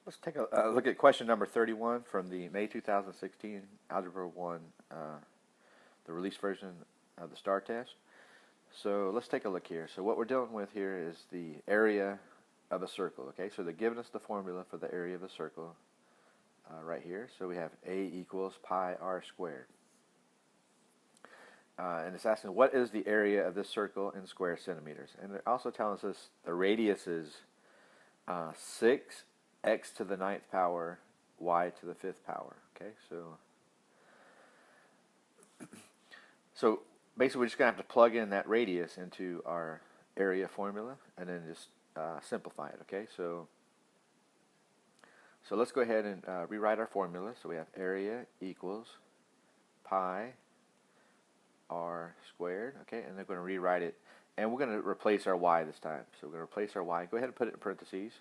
Let's take a look at question number 31 from the May 2016 Algebra 1, the release version of the STAAR test. So let's take a look here. So what we're dealing with here is the area of a circle. Okay, so they're giving us the formula for the area of a circle right here. So we have A equals pi r squared. And it's asking what is the area of this circle in square centimeters. And they're also telling us the radius is 6 x to the 9th power, y to the 5th power. Okay, so basically we're just going to have to plug in that radius into our area formula and then just simplify it. Okay, so let's go ahead and rewrite our formula. So we have area equals pi r squared. Okay, and they're going to rewrite it, and we're going to replace our y this time. So we're going to replace our y. Go ahead and put it in parentheses.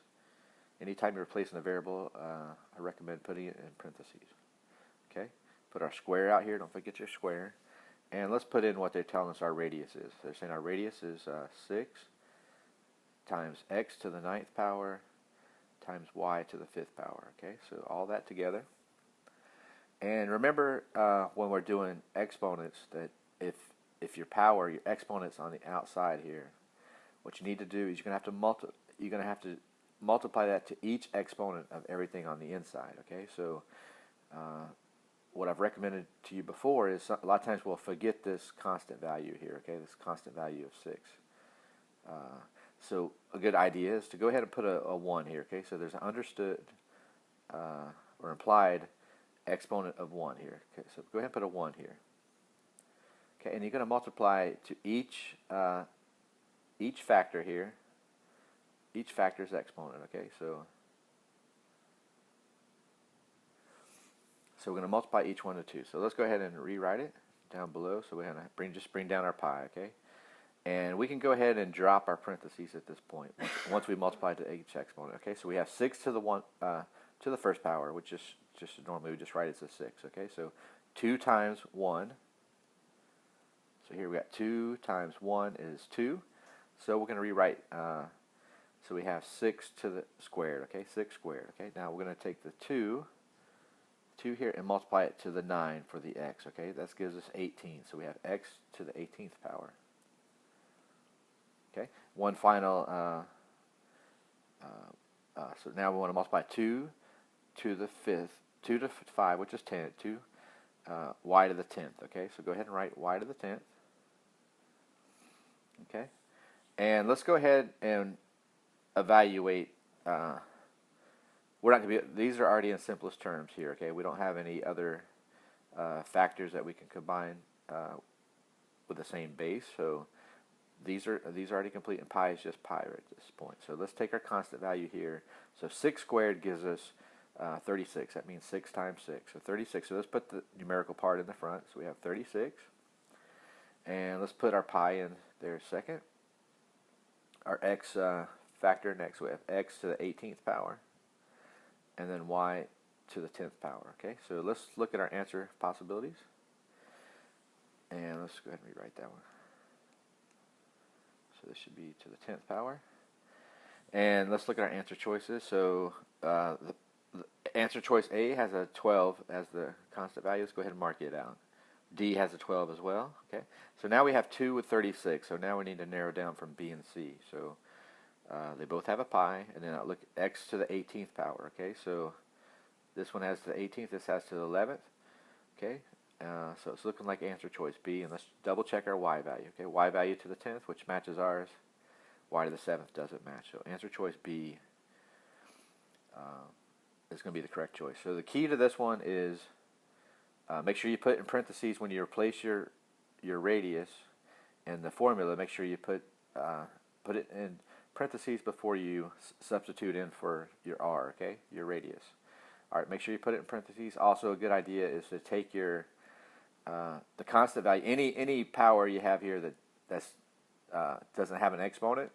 Anytime you're replacing a variable, I recommend putting it in parentheses. Okay, put our square out here. Don't forget your square. And let's put in what they're telling us our radius is. They're saying our radius is 6 times x to the 9th power times y to the 5th power. Okay, so all that together. And remember when we're doing exponents that if your exponent's on the outside here, what you need to do is you're going to have to multiply that to each exponent of everything on the inside. Okay, so what I've recommended to you before is a lot of times we'll forget this constant value here. Okay, this constant value of 6. So a good idea is to go ahead and put a 1 here. Okay, so there's an understood or implied exponent of 1 here. Okay, so go ahead and put a 1 here. Okay, and you're going to multiply to each factor here. Each factor's exponent. Okay, so we're going to multiply each one to 2. So let's go ahead and rewrite it down below. So we're going to just bring down our pi. Okay, and we can go ahead and drop our parentheses at this point once we multiply to each exponent. Okay, so we have 6 to the 1 to the first power, which is just normally we just write it as 6. Okay, so 2 times 1. So here we got 2 times 1 is 2. So we're going to rewrite. So we have 6 to the squared. Okay, 6 squared. Okay, now we're going to take the 2 here and multiply it to the 9 for the x. Okay, that gives us 18. So we have x to the 18th power. Okay, one final. So now we want to multiply 2 to the 5th, 2 to 5, which is 10. 2 y to the 10th. Okay, so go ahead and write y to the 10th. Okay, and let's go ahead and evaluate. We're not going to be. These are already in simplest terms here. Okay, we don't have any other factors that we can combine with the same base. So these are already complete, and pi is just pi right at this point. So let's take our constant value here. So 6 squared gives us 36. That means 6 times 6. So 36. So let's put the numerical part in the front. So we have 36, and let's put our pi in there second. Our x factor next. We have x to the 18th power, and then y to the 10th power. Okay, so let's look at our answer possibilities, and let's go ahead and rewrite that one. So this should be to the 10th power, and let's look at our answer choices. So the answer choice A has a 12 as the constant value. Let's go ahead and mark it out. D has a 12 as well. Okay, so now we have 2 with 36. So now we need to narrow down from B and C. So they both have a pi, and then I'll look at x to the 18th power. Okay, so this one has to the 18th, this has to the 11th. Okay, so it's looking like answer choice B, and let's double check our y value. Okay, y value to the 10th, which matches ours. Y to the 7th doesn't match. So answer choice B is going to be the correct choice. So the key to this one is make sure you put in parentheses when you replace your radius in the formula. Make sure you put it in parentheses before you substitute in for your r. Okay, your radius. All right, make sure you put it in parentheses. Also, a good idea is to take your the constant value, any power you have here that doesn't have an exponent,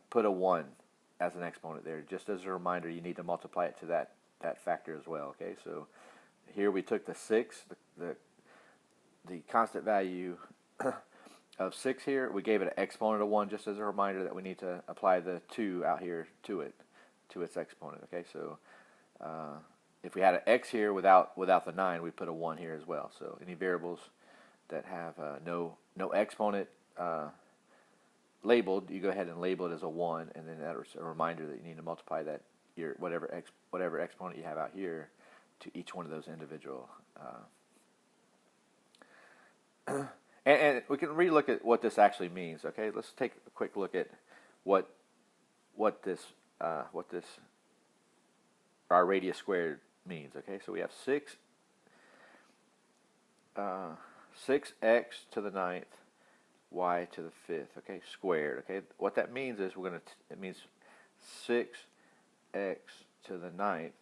put a 1 as an exponent there. Just as a reminder, you need to multiply it to that factor as well. Okay, so here we took the 6, the constant value of 6 here. We gave it an exponent of 1 just as a reminder that we need to apply the 2 out here to it. to its exponent. Okay, so if we had an x here without the 9, we put a 1 here as well. So any variables that have no exponent labeled, you go ahead and label it as a 1, and then that's a reminder that you need to multiply that your whatever exponent you have out here to each one of those individual. And we can relook at what this actually means. Okay, let's take a quick look at what this our radius squared means. Okay, so we have 6x to the 9th y to the 5th. Okay, squared. Okay, what that means is it means 6x to the 9th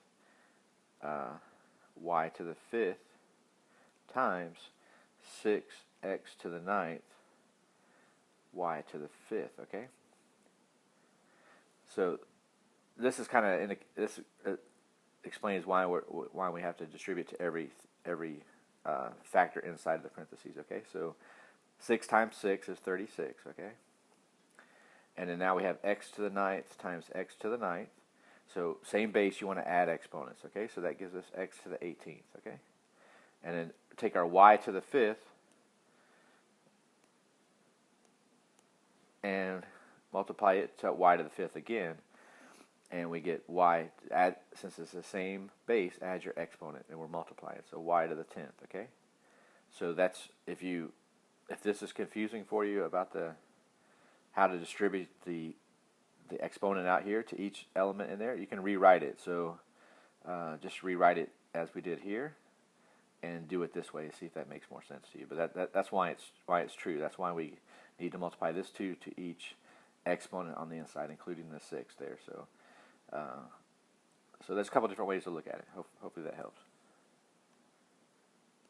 y to the 5th times 6x to the 9th y to the 5th. Okay, so this is kind of this explains why we have to distribute to every factor inside the parentheses. Okay, so 6 times 6 is 36. Okay, and then now we have x to the 9th times x to the 9th. So same base, you want to add exponents. Okay, so that gives us x to the 18th. Okay, and then take our y to the 5th and multiply it to y to the 5th again, and we get y. Add, since it's the same base, add your exponent, and we're multiplying. So y to the 10th. Okay, so that's if this is confusing for you about how to distribute the exponent out here to each element in there, you can rewrite it. So just rewrite it as we did here, and do it this way. See if that makes more sense to you. But that's why it's true. That's why we need to multiply this 2 to each exponent on the inside, including the 6 there. So so there's a couple different ways to look at it. Hopefully that helps.